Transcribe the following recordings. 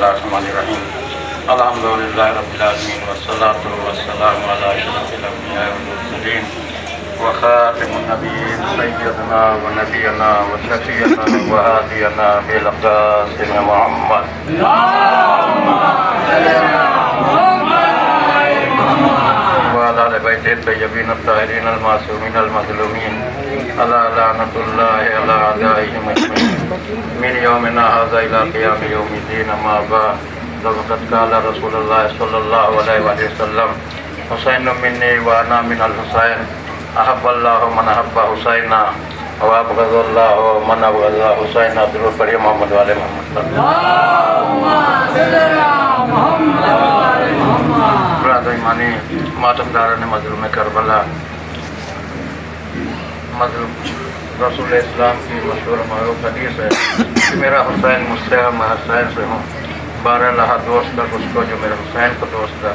اللہ الرحمن الرحیم الحمدللہ رب العالمین والصلاة والسلام علی اشرف الانبیاء والمرسلین وخاتم النبیین سیدنا ونبینا وشفیعنا وہادینا بالقاسم محمد وعلى آل بیت الطیبین الطاہرین المعصومین المظلومین الا لعنۃ اللہ علی اعدائهم اجمعین من یومنا ھذا الی قیام یوم الدین اما بعد فقد قال رسول اللہ صلی اللہ علیہ وآلہ وسلم حسین منی وانا من الحسین احب اللہ من احب حسینا وابغض اللہ من ابغض حسینا. درود پڑھیے محمد والے محمد. برادر ایمانی ماتمداران مظلوم کربلا، مظلوم رسول اسلام کی مشہور معروف حدیث ہے کہ میرا حسین مجھ سے ہے، میں حسین سے ہوں. بارہ دوست تک اس کو جو میرے حسین کو دوست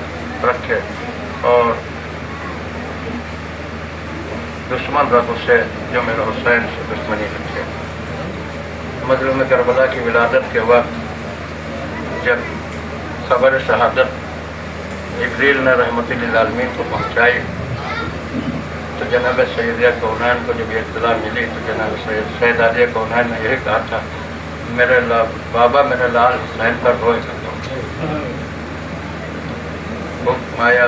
رکھے اور دشمن رکھ اسے جو میرے حسین سے دشمنی رکھے. مظلوم کربلا کی ولادت کے وقت جب خبر شہادت جبریل نے رحمت للعالمین کو پہنچائی تو جناب سیدیہ کونین کو جب یہ اطلاع ملی تو جناب سیدیہ کونین نے یہی کہا تھا میرے بابا میرے لال حسین پر روئے کرتا ہوں. حکم آیا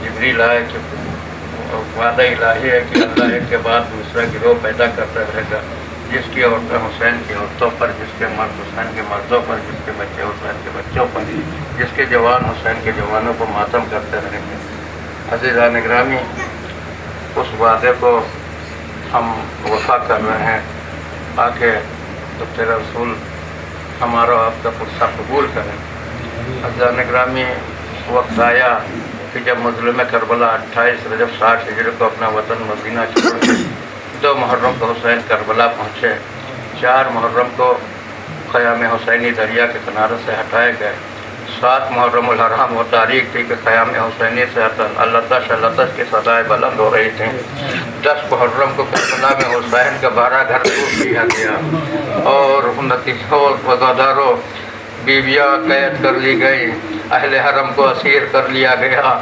جبریل آئے کہ وعدہ الہی ہے کہ اللہ ایک کے بعد دوسرا گروہ پیدا کرتا رہے گا، جس کی عورتیں حسین کی عورتوں پر، جس کے مرد حسین کے مردوں پر، جس کے بچے حسین کے بچوں پر، جس کے جوان حسین کے جوانوں کو ماتم کرتے رہیں گے. عزیزان گرامی، اس وعدے کو ہم وفا کر رہے ہیں تاکہ تو تیرا رسول ہمارا آپ کا پرسہ قبول کریں. عزیزان گرامی، وقت آیا کہ جب مظلوم کربلا 28 رجب 60 ہجری کو اپنا وطن مدینہ چھوڑ کے 2 محرم کو حسین کربلا پہنچے، 4 محرم کو خیام حسینی دریا کے کنارے سے ہٹائے گئے، 7 محرم الحرام وہ تاریخ تھی کہ خیام حسینی سے اللتش اللتش کی صدائیں بلند ہو رہی تھیں. 10 محرم کو کربلا میں حسین کا 12 گھر ٹوٹ دیا گیا اور وفاداروں بیویاں قید کر لی گئی، اہل حرم کو اسیر کر لیا گیا،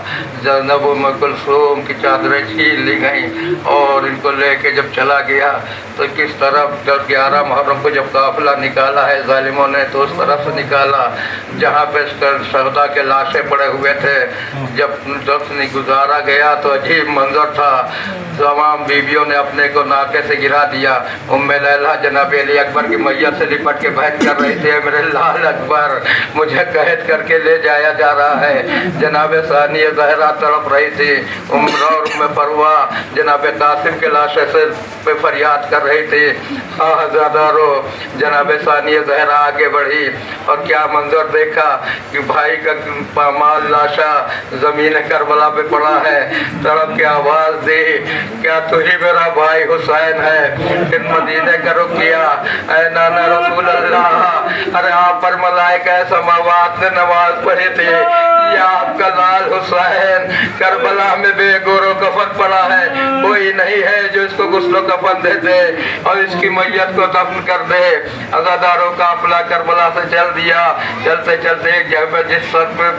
زینب ام کلثوم کی چادریں چھین لی گئیں اور ان کو لے کے جب چلا گیا تو کس طرف 11 محرم کو جب قافلہ نکالا ہے ظالموں نے تو اس طرف سے نکالا جہاں پہ شہداء کے لاشیں پڑے ہوئے تھے. جب دفن گزارا گیا تو عجیب منظر تھا، تمام بیویوں نے اپنے کو ناکے سے گرا دیا. ام لیلہ جناب علی اکبر کی میت سے لپٹ کے بحث کر رہی تھی میرے لال اکبر مجھے قید کر کے لے جایا جا رہا ہے. جناب ثانیہ زہرا تڑپ رہی تھی. عمر اور ام فروہ جناب قاسم کے لاشے سے پہ فریاد کر رہی تھی. ہزادارو جناب ثانیہ زہرا آگے بڑھی اور کیا منظر دیکھا کہ بھائی کا پامال لاشا زمین کربلا پہ پڑا ہے. تڑپ کے آواز دی کیا تو ہی میرا بھائی حسین ہے؟ پھر مدینے کا رخ کیا، اے نانا رسول اللہ، ارے آپ پر ملائکہ سماوات نے نماز پڑھی تھی، یہ آپ کا لال حسین کربلا میں بے گور و کفن پڑا ہے، کوئی نہیں ہے جو اس کو غسل و کفن دے دے اور اس کی میت کو دفن کر دے. عزاداروں کا قافلہ کربلا سے چل دیا. چلتے چلتے ایک جگہ پہ جس سر پہ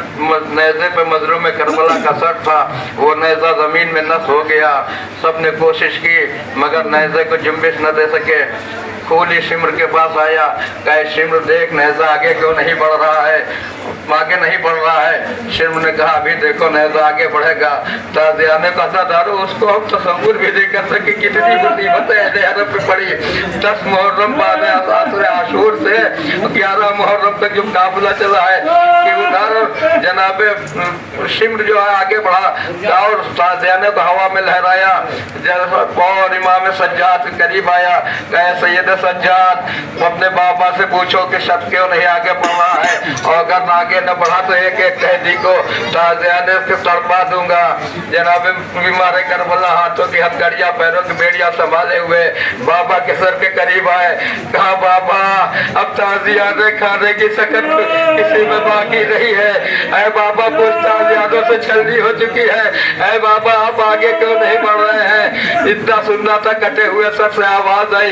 نیزے پہ مظلوم کربلا کا سر تھا وہ نیزہ زمین میں نصب ہو گیا. سب نے کوشش کی مگر نیزے کو جنبش نہ دے سکے. کولی شمر کے پاس آیا، کہے شمر دیکھ نیزہ آگے کیوں نہیں بڑھ رہا ہے، آگے نہیں بڑھ رہا ہے. شمر نے کہا ابھی دیکھو نیزہ آگے بڑھے گا. تازیہ نے کہا دارو اس کو ہم تصور بھی نہیں کر سکے کتنی مصیبتیں اہل حرم پہ پڑی. 10 محرم بعد عصر عاشور سے 11 محرم تک جو قافلہ چلا ہے کہ ادھر جناب شمر جو ہے آگے بڑھا اور تازیہ نے تو ہوا میں لہرایا اور امام سجاد کے قریب آیا، کہے سید سجاد اپنے بابا سے پوچھو کہ شب کیوں نہیں آگے بڑھ رہا ہے اور اگر آگے نہ بڑھا تو ایک ایک قیدی کو تازیہ نے تڑپا دوں گا. جناب بیمار کربلا ہاتھوں کی ہتھکڑیاں پیروں کی بیڑیاں سنبھالے ہوئے بابا کے سر کے قریب آئے. کہا بابا اب تازیہ نے کھانے کی سکت کسی میں باقی نہیں ہے. اے بابا کچھ تازیادوں سے چھلنی ہو چکی ہے. اے بابا آپ آگے کیوں نہیں بڑھ رہے ہیں؟ اتنا سننا تھا کٹے ہوئے سر سے آواز آئی،